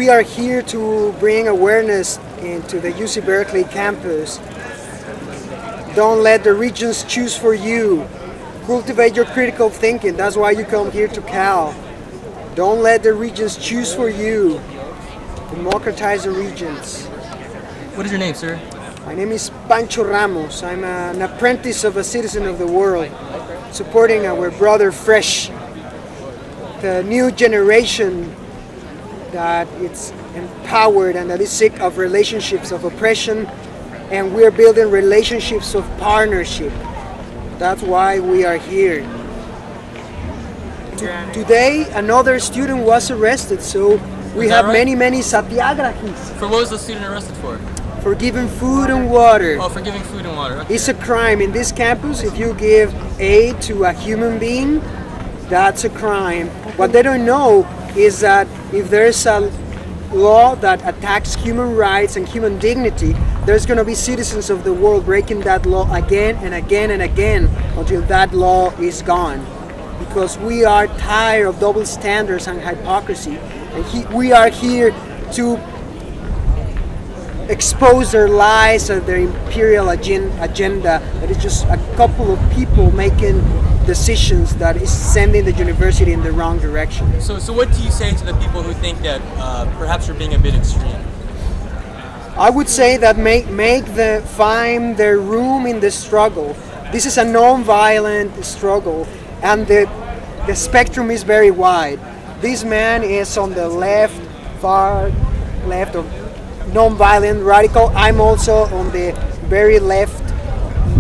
we are here to bring awareness into the UC Berkeley campus. Don't let the Regents choose for you. Cultivate your critical thinking. That's why you come here to Cal. Don't let the Regents choose for you. Democratize the Regents. What is your name, sir? My name is Pancho Ramos. I'm an apprentice of a citizen of the world, supporting our brother Fresh, the new generation that it's empowered and that is sick of relationships of oppression, and we're building relationships of partnership. That's why we are here. Today, another student was arrested, so we have right? many satyagrahis. For what was the student arrested for? For giving food and water. Oh, for giving food and water. Okay. It's a crime in this campus. If you give aid to a human being, that's a crime. What they don't know is that if there's a law that attacks human rights and human dignity, there's going to be citizens of the world breaking that law again and again and again until that law is gone. Because we are tired of double standards and hypocrisy, and we are here to expose their lies and their imperial agenda. That is just a couple of people making decisions that is sending the university in the wrong direction. So what do you say to the people who think that perhaps you're being a bit extreme? I would say that find their room in the struggle. This is a non-violent struggle, and the spectrum is very wide. This man is on the left, far left of non-violent radical. I'm also on the very left,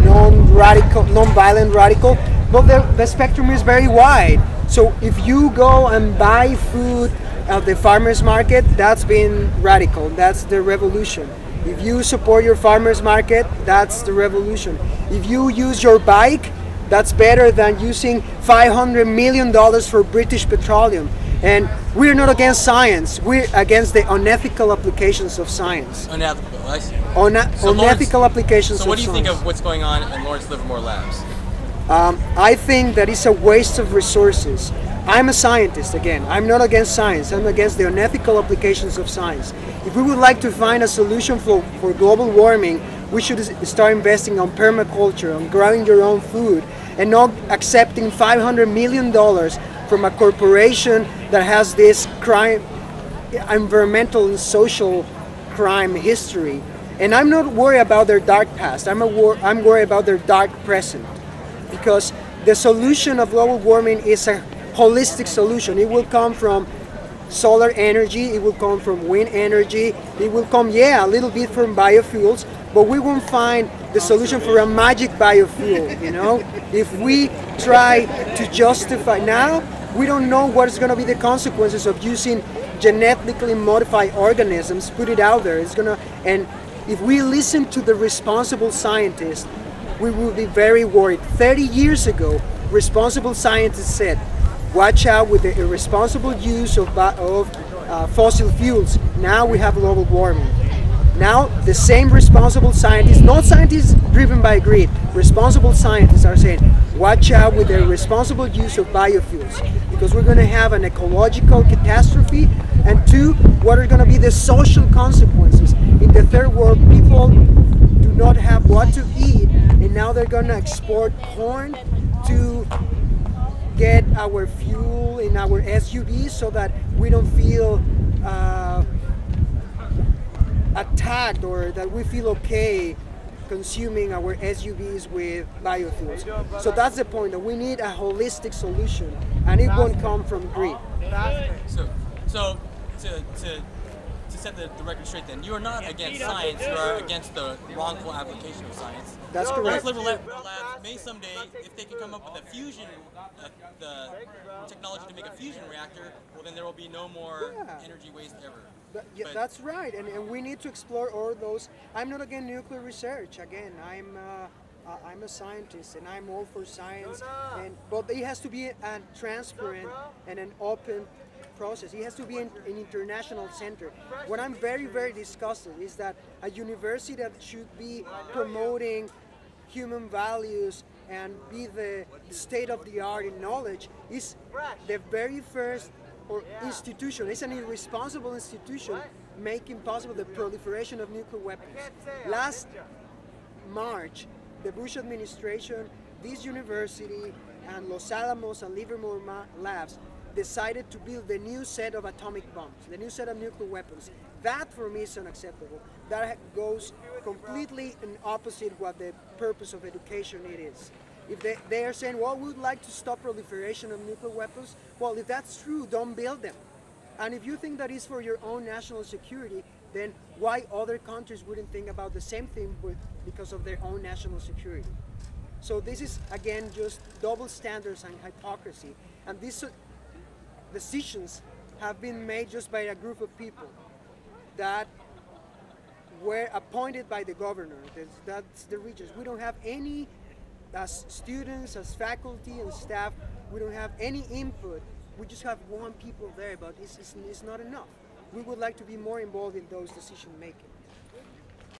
non-violent radical. But the spectrum is very wide. So if you go and buy food at the farmers market, that's been radical. That's the revolution. If you support your farmers market, that's the revolution. If you use your bike, that's better than using $500 million for British Petroleum. And we're not against science. We're against the unethical applications of science. Unethical, I see. Unethical applications of science. So what do you think of what's going on in Lawrence Livermore Labs? I think that it's a waste of resources. I'm a scientist, again. I'm not against science. I'm against the unethical applications of science. If we would like to find a solution for global warming, we should start investing on permaculture, on growing your own food, and not accepting $500 million from a corporation that has this crime, environmental and social crime history. And I'm not worried about their dark past. I'm worried about their dark present. Because the solution of global warming is a holistic solution. It will come from solar energy, it will come from wind energy, it will come, a little bit from biofuels, but we won't find the solution for a magic biofuel, you know? If we try to justify, now we don't know what is going to be the consequences of using genetically modified organisms, put it out there. And if we listen to the responsible scientists, we will be very worried. 30 years ago, responsible scientists said, watch out with the irresponsible use of fossil fuels. Now we have global warming. Now the same responsible scientists, not scientists driven by greed, responsible scientists are saying, watch out with the irresponsible use of biofuels, because we're going to have an ecological catastrophe, and two, what are going to be the social consequences. In the third world, people do not have what to eat, and now they're going to export corn to get our fuel in our SUVs so that we don't feel attacked, or that we feel okay consuming our SUVs with biofuels. So that's the point, that we need a holistic solution, and it won't come from greed. So to set the record straight, then, you are not against science, you are against the wrongful application of science. That's correct. Lawrence Livermore Labs may someday, if they can come up with a fusion, the technology to make a fusion reactor, well then there will be no more energy waste ever. That's right, and we need to explore all those. I'm not against nuclear research. Again, I'm a scientist, and I'm all for science. But it has to be a transparent and an open process. It has to be an international center. What I'm very disgusted is that a university that should be promoting human values and be the state of the art in knowledge is the very first or institution. It's an irresponsible institution making possible the proliferation of nuclear weapons. Last March, the Bush administration, this university, and Los Alamos and Livermore labs decided to build the new set of atomic bombs, the new set of nuclear weapons. That for me is unacceptable. That goes completely in opposite what the purpose of education it is. If they are saying, well, we would like to stop proliferation of nuclear weapons, well, if that's true, don't build them. And if you think that is for your own national security, then why other countries wouldn't think about the same thing because of their own national security? So this is, again, just double standards and hypocrisy. And these decisions have been made just by a group of people that were appointed by the governor. That's the Regents. We don't have any, as students, as faculty and staff, we don't have any input. We just have one people there, but it's not enough. We would like to be more involved in those decision making.